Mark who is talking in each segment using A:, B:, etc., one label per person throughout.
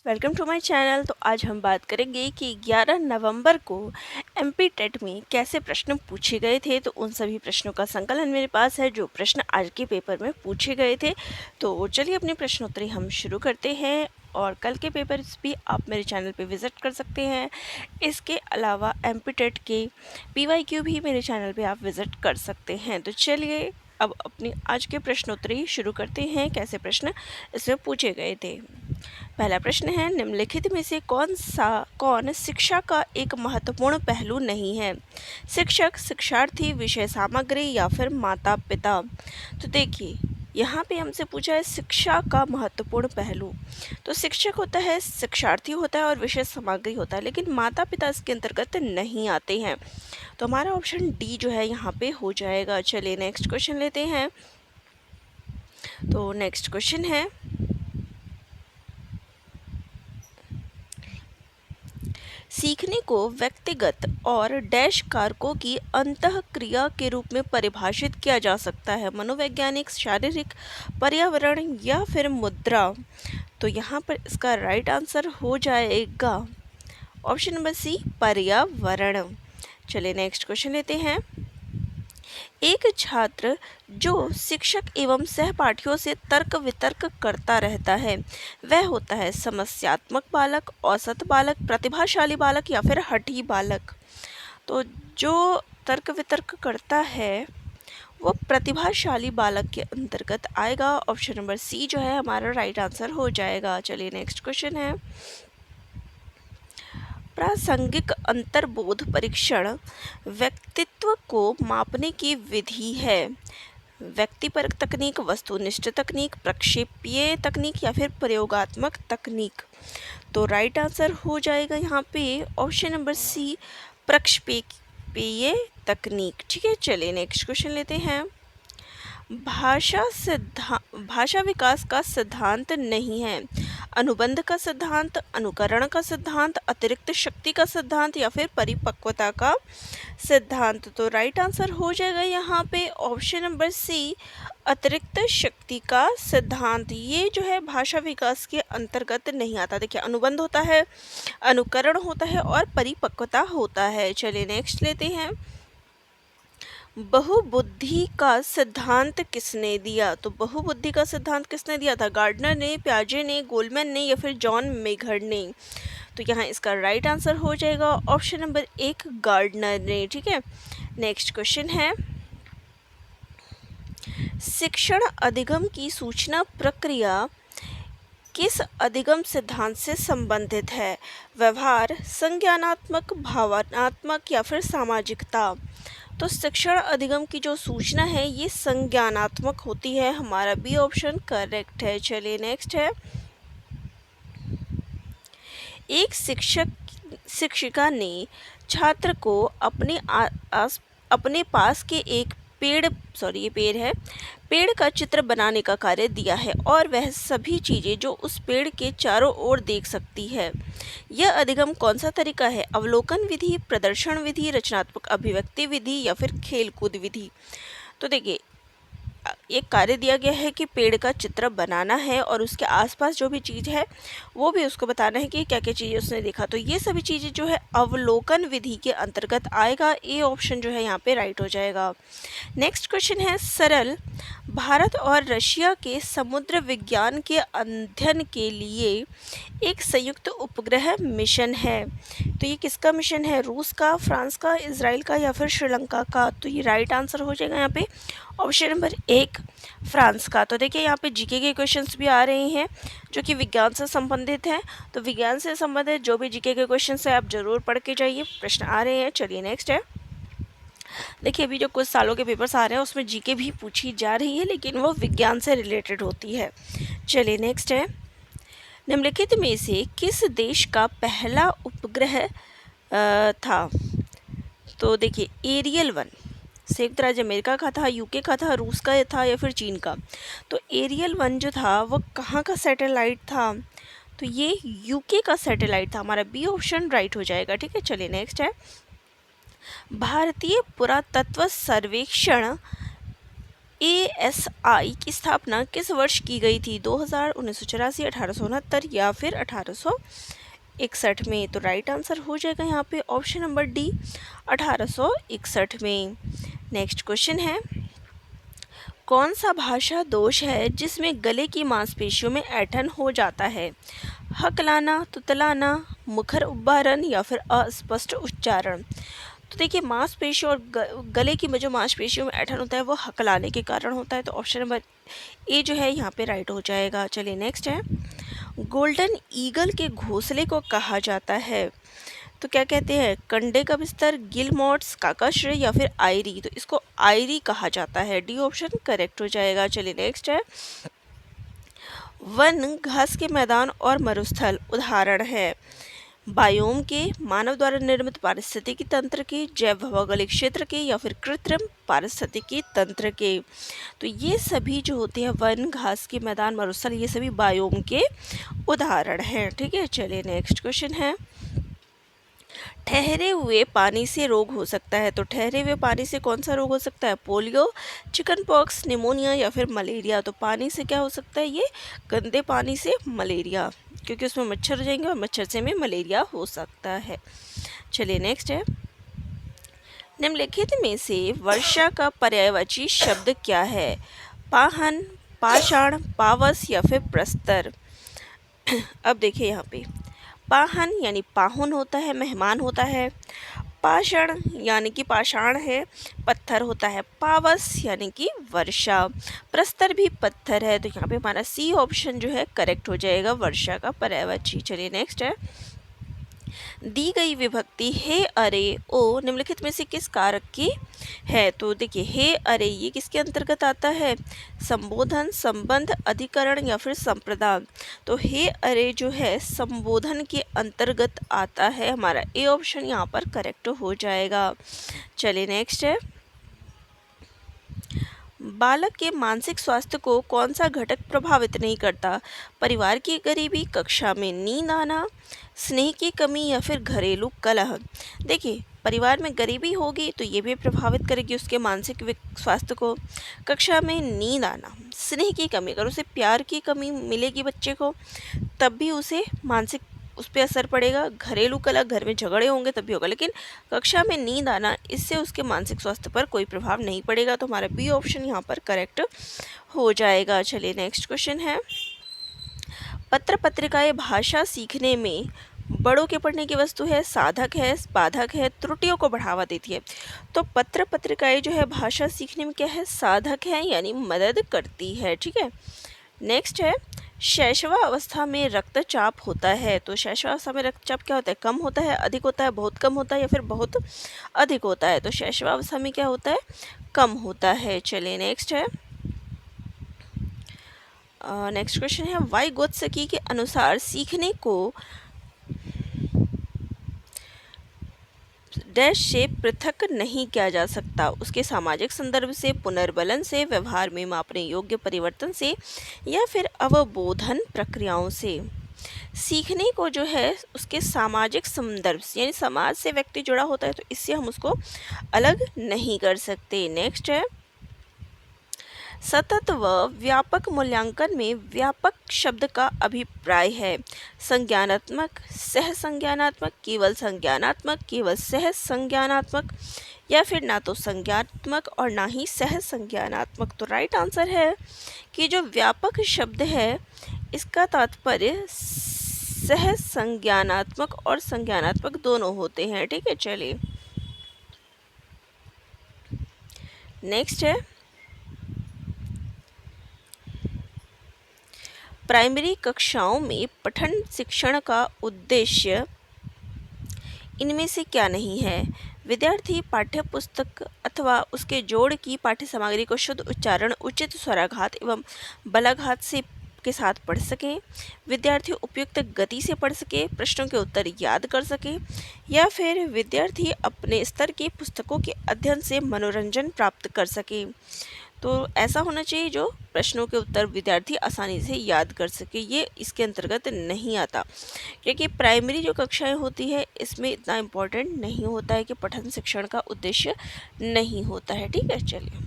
A: Welcome to my channel. तो आज हम बात करेंगे कि 11 नवंबर को एमपी टेट में कैसे प्रश्न पूछे गए थे। तो उन सभी प्रश्नों का संकलन मेरे पास है जो प्रश्न आज के पेपर में पूछे गए थे। तो चलिए अपनी प्रश्नोत्तरी हम शुरू करते हैं और कल के पेपर्स भी आप मेरे चैनल पे विज़िट कर सकते हैं। इसके अलावा एमपी टेट के पीवाईक्यू भी मेरे चैनल पे आप विज़िट कर सकते हैं। तो चलिए अब अपनी आज के प्रश्नोत्तरी शुरू करते हैं, कैसे प्रश्न इसमें पूछे गए थे। पहला प्रश्न है, निम्नलिखित में से कौन शिक्षा का एक महत्वपूर्ण पहलू नहीं है? शिक्षक, शिक्षार्थी, विषय सामग्री या फिर माता पिता। तो देखिए यहाँ पे हमसे पूछा है शिक्षा का महत्वपूर्ण पहलू। तो शिक्षक होता है, शिक्षार्थी होता है और विषय सामग्री होता है, लेकिन माता पिता इसके अंतर्गत नहीं आते हैं। तो हमारा ऑप्शन डी जो है यहाँ पे हो जाएगा। चलिए नेक्स्ट क्वेश्चन लेते हैं। तो नेक्स्ट क्वेश्चन है, सीखने को व्यक्तिगत और डैश कारकों की अंतःक्रिया के रूप में परिभाषित किया जा सकता है? मनोवैज्ञानिक, शारीरिक, पर्यावरण या फिर मुद्रा। तो यहाँ पर इसका राइट आंसर हो जाएगा ऑप्शन नंबर सी, पर्यावरण। चलिए नेक्स्ट क्वेश्चन लेते हैं। एक छात्र जो शिक्षक एवं सहपाठियों से तर्क वितर्क करता रहता है वह होता है समस्यात्मक बालक, औसत बालक, प्रतिभाशाली बालक या फिर हठी बालक। तो जो तर्क वितर्क करता है वो प्रतिभाशाली बालक के अंतर्गत आएगा। ऑप्शन नंबर सी जो है हमारा राइट आंसर हो जाएगा। चलिए नेक्स्ट क्वेश्चन है, प्रासंगिक अंतर्बोध परीक्षण व्यक्तित्व को मापने की विधि है? व्यक्तिपरक तकनीक, वस्तुनिष्ठ तकनीक, प्रक्षेपीय तकनीक या फिर प्रयोगात्मक तकनीक। तो राइट आंसर हो जाएगा यहाँ पे ऑप्शन नंबर सी, प्रक्षेपीय तकनीक। ठीक है, चलिए नेक्स्ट क्वेश्चन लेते हैं। भाषा विकास का सिद्धांत नहीं है? अनुबंध का सिद्धांत, अनुकरण का सिद्धांत, अतिरिक्त शक्ति का सिद्धांत या फिर परिपक्वता का सिद्धांत। तो राइट आंसर हो जाएगा यहाँ पे ऑप्शन नंबर सी, अतिरिक्त शक्ति का सिद्धांत। ये जो है भाषा विकास के अंतर्गत नहीं आता। देखिए अनुबंध होता है, अनुकरण होता है और परिपक्वता होता है। चलिए नेक्स्ट लेते हैं। बहुबुद्धि का सिद्धांत किसने दिया? तो बहुबुद्धि का सिद्धांत किसने दिया था? गार्डनर ने, पियाजे ने, गोलमैन ने या फिर जॉन मेघर ने। तो यहाँ इसका राइट आंसर हो जाएगा ऑप्शन नंबर एक, गार्डनर ने। ठीक है, नेक्स्ट क्वेश्चन है, शिक्षण अधिगम की सूचना प्रक्रिया किस अधिगम सिद्धांत से संबंधित है? व्यवहार, संज्ञानात्मक, भावनात्मक या फिर सामाजिकता। तो शिक्षण अधिगम की जो सूचना है ये संज्ञानात्मक होती है। हमारा बी ऑप्शन करेक्ट है। चलिए नेक्स्ट है, एक शिक्षिका ने छात्र को अपने पास के एक पेड़ का चित्र बनाने का कार्य दिया है और वह सभी चीज़ें जो उस पेड़ के चारों ओर देख सकती है। यह अधिगम कौन सा तरीका है? अवलोकन विधि, प्रदर्शन विधि, रचनात्मक अभिव्यक्ति विधि या फिर खेलकूद विधि। तो देखिए एक कार्य दिया गया है कि पेड़ का चित्र बनाना है और उसके आसपास जो भी चीज़ है वो भी उसको बताना है कि क्या क्या चीज़ें उसने देखा। तो ये सभी चीज़ें जो है अवलोकन विधि के अंतर्गत आएगा। ए ऑप्शन जो है यहाँ पे राइट हो जाएगा। नेक्स्ट क्वेश्चन है, सरल, भारत और रशिया के समुद्र विज्ञान के अध्ययन के लिए एक संयुक्त उपग्रह मिशन है। तो ये किसका मिशन है? रूस का, फ्रांस का, इजराइल का या फिर श्रीलंका का। तो ये राइट आंसर हो जाएगा यहाँ पे ऑप्शन नंबर एक, फ्रांस का। तो देखिए यहाँ पे जीके के क्वेश्चंस भी आ रहे हैं जो कि विज्ञान से संबंधित हैं। तो विज्ञान से संबंधित जो भी जीके के क्वेश्चंस हैं आप जरूर पढ़ के जाइए, प्रश्न आ रहे हैं। चलिए नेक्स्ट है, देखिए अभी जो कुछ सालों के पेपर्स आ रहे हैं उसमें जीके भी पूछी जा रही है लेकिन वो विज्ञान से रिलेटेड होती है। चलिए नेक्स्ट है, निम्नलिखित में से किस देश का पहला उपग्रह था? तो देखिए एरियल 1 संयुक्त राज्य अमेरिका का था, यूके का था, रूस का था या फिर चीन का। तो एरियल 1 जो था वो कहाँ का सैटेलाइट था? तो ये यूके का सैटेलाइट था। हमारा बी ऑप्शन राइट हो जाएगा। ठीक है, चलिए नेक्स्ट है, भारतीय पुरातत्व सर्वेक्षण ASI की स्थापना किस वर्ष की गई थी? 2000, 1984, 1869 या फिर 1861 में? तो राइट आंसर हो जाएगा यहाँ पे ऑप्शन नंबर डी, 1861 में। नेक्स्ट क्वेश्चन है, कौन सा भाषा दोष है जिसमें गले की मांसपेशियों में ऐंठन हो जाता है? हकलाना, तुतलाना, मुखर उब्बारण या फिर अस्पष्ट उच्चारण? तो देखिए, मांसपेशियों और गले की जो मांसपेशियों में ऐंठन होता है वो हकलाने के कारण होता है, तो ऑप्शन नंबर ए जो है यहाँ पे राइट हो जाएगा। चलिए नेक्स्ट है, गोल्डन ईगल के घोंसले को कहा जाता है? तो क्या कहते हैं? कंडे का बिस्तर, गिलमोट्स, काकाश्री या फिर आयरी? तो इसको आयरी कहा जाता है, डी ऑप्शन करेक्ट हो जाएगा। चलिए नेक्स्ट है, वन घास के मैदान और मरुस्थल उदाहरण है बायोम के, मानव द्वारा निर्मित पारिस्थितिकी तंत्र के, जैव भौगोलिक क्षेत्र के या फिर कृत्रिम पारिस्थितिकी तंत्र के? तो ये सभी जो होते हैं वन, घास के मैदान, मरुस्थल, ये सभी बायोम के उदाहरण हैं। ठीक है, चलिए नेक्स्ट क्वेश्चन है, ठहरे हुए पानी से रोग हो सकता है? तो ठहरे हुए पानी से कौन सा रोग हो सकता है? पोलियो, चिकन पॉक्स, निमोनिया या फिर मलेरिया? तो पानी से क्या हो सकता है? ये गंदे पानी से मलेरिया, क्योंकि उसमें मच्छर हो जाएंगे और मच्छर से में मलेरिया हो सकता है। चलिए नेक्स्ट है, निम्नलिखित में से वर्षा का पर्यायवाची शब्द क्या है? पाहन, पाषाण, पावस या फिर प्रस्तर? अब देखिए यहाँ पे, पाहन यानी पाहुन होता है, मेहमान होता है। पाषाण यानी कि पाषाण है, पत्थर होता है। पावस यानी कि वर्षा, प्रस्तर भी पत्थर है, तो यहाँ पे हमारा सी ऑप्शन जो है करेक्ट हो जाएगा, वर्षा का पर्यायवाची। चलिए नेक्स्ट है, दी गई विभक्ति हे अरे ओ निम्नलिखित में से किस कारक की है? तो देखिए, हे अरे ये किसके अंतर्गत आता है? संबोधन, संबंध, अधिकरण या फिर संप्रदान? तो हे अरे जो है संबोधन के अंतर्गत आता है, हमारा ए ऑप्शन यहाँ पर करेक्ट हो जाएगा। चलिए नेक्स्ट है, बालक के मानसिक स्वास्थ्य को कौन सा घटक प्रभावित नहीं करता? परिवार की गरीबी, कक्षा में नींद आना, स्नेह की कमी या फिर घरेलू कलह? देखिए, परिवार में गरीबी होगी तो ये भी प्रभावित करेगी उसके मानसिक स्वास्थ्य को। कक्षा में नींद आना, स्नेह की कमी, अगर उसे प्यार की कमी मिलेगी बच्चे को तब भी उसे मानसिक उस पर असर पड़ेगा। घरेलू कलह, घर में झगड़े होंगे तब भी होगा, लेकिन कक्षा में नींद आना, इससे उसके मानसिक स्वास्थ्य पर कोई प्रभाव नहीं पड़ेगा, तो हमारा बी ऑप्शन यहाँ पर करेक्ट हो जाएगा। चलिए नेक्स्ट क्वेश्चन है, पत्र पत्रिकाएं भाषा सीखने में बड़ों के पढ़ने की वस्तु है, साधक है, बाधक है, त्रुटियों को बढ़ावा देती है? तो पत्र पत्रिकाएं जो है भाषा सीखने में क्या है? साधक है, यानी मदद करती है। ठीक है, नेक्स्ट है, शैशवावस्था में रक्तचाप होता है? तो शैशवावस्था में रक्तचाप क्या होता है? कम होता है, अधिक होता है, बहुत कम होता है या फिर बहुत अधिक होता है? तो शैशवावस्था में क्या होता है? कम होता है। चलिए नेक्स्ट है, नेक्स्ट क्वेश्चन है, वाइगोत्स्की के अनुसार सीखने को डैश से पृथक नहीं किया जा सकता, उसके सामाजिक संदर्भ से, पुनर्बलन से, व्यवहार में मापने योग्य परिवर्तन से या फिर अवबोधन प्रक्रियाओं से? सीखने को जो है उसके सामाजिक संदर्भ से, यानी समाज से व्यक्ति जुड़ा होता है तो इससे हम उसको अलग नहीं कर सकते। नेक्स्ट है, सतत व व्यापक मूल्यांकन में व्यापक शब्द का अभिप्राय है? संज्ञानात्मक, सह संज्ञानात्मक, केवल संज्ञानात्मक, केवल सह संज्ञानात्मक या फिर ना तो संज्ञानात्मक और ना ही सह संज्ञानात्मक? तो राइट आंसर है कि जो व्यापक शब्द है इसका तात्पर्य सह संज्ञानात्मक और संज्ञानात्मक दोनों होते हैं। ठीक है, चलिए नेक्स्ट है, प्राइमरी कक्षाओं में पठन शिक्षण का उद्देश्य इनमें से क्या नहीं है? विद्यार्थी पाठ्य पुस्तक अथवा उसके जोड़ की पाठ्य सामग्री को शुद्ध उच्चारण, उचित स्वराघात एवं बलाघात से के साथ पढ़ सकें, विद्यार्थी उपयुक्त गति से पढ़ सके, प्रश्नों के उत्तर याद कर सके, या फिर विद्यार्थी अपने स्तर की पुस्तकों के अध्ययन से मनोरंजन प्राप्त कर सके? तो ऐसा होना चाहिए जो प्रश्नों के उत्तर विद्यार्थी आसानी से याद कर सके, ये इसके अंतर्गत नहीं आता, क्योंकि प्राइमरी जो कक्षाएं होती है इसमें इतना इम्पोर्टेंट नहीं होता है कि पठन शिक्षण का उद्देश्य नहीं होता है। ठीक है, चलिए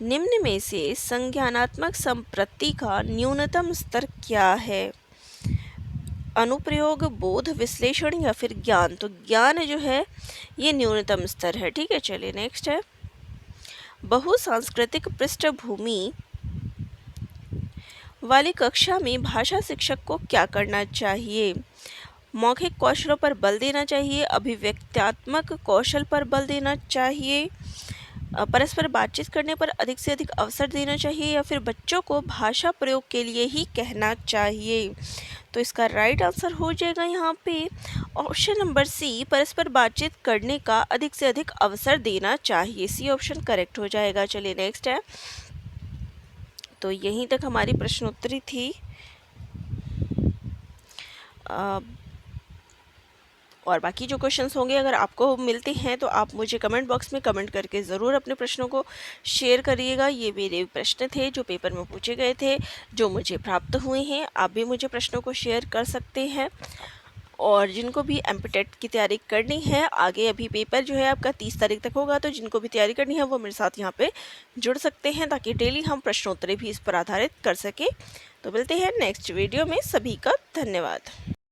A: निम्न में से संज्ञानात्मक संप्रति का न्यूनतम स्तर क्या है? अनुप्रयोग, बोध, विश्लेषण या फिर ज्ञान। तो ज्ञान जो है ये न्यूनतम स्तर है। ठीक है, चलिए नेक्स्ट है, बहुसांस्कृतिक पृष्ठभूमि वाली कक्षा में भाषा शिक्षक को क्या करना चाहिए? मौखिक कौशलों पर बल देना चाहिए, अभिव्यक्त्यात्मक कौशल पर बल देना चाहिए, परस्पर बातचीत करने पर अधिक से अधिक अवसर देना चाहिए, या फिर बच्चों को भाषा प्रयोग के लिए ही कहना चाहिए? तो इसका राइट आंसर हो जाएगा यहाँ पे ऑप्शन नंबर सी, परस्पर बातचीत करने का अधिक से अधिक अवसर देना चाहिए। सी ऑप्शन करेक्ट हो जाएगा। चलिए नेक्स्ट है, तो यहीं तक हमारी प्रश्नोत्तरी थी। और बाकी जो क्वेश्चंस होंगे अगर आपको मिलते हैं तो आप मुझे कमेंट बॉक्स में कमेंट करके ज़रूर अपने प्रश्नों को शेयर करिएगा। ये मेरे प्रश्न थे जो पेपर में पूछे गए थे, जो मुझे प्राप्त हुए हैं। आप भी मुझे प्रश्नों को शेयर कर सकते हैं। और जिनको भी एमपीटेट की तैयारी करनी है, आगे अभी पेपर जो है आपका 30 तारीख तक होगा, तो जिनको भी तैयारी करनी है वो मेरे साथ यहाँ पे जुड़ सकते हैं, ताकि डेली हम प्रश्नोत्तरी भी इस पर आधारित कर सकें। तो मिलते हैं नेक्स्ट वीडियो में। सभी का धन्यवाद।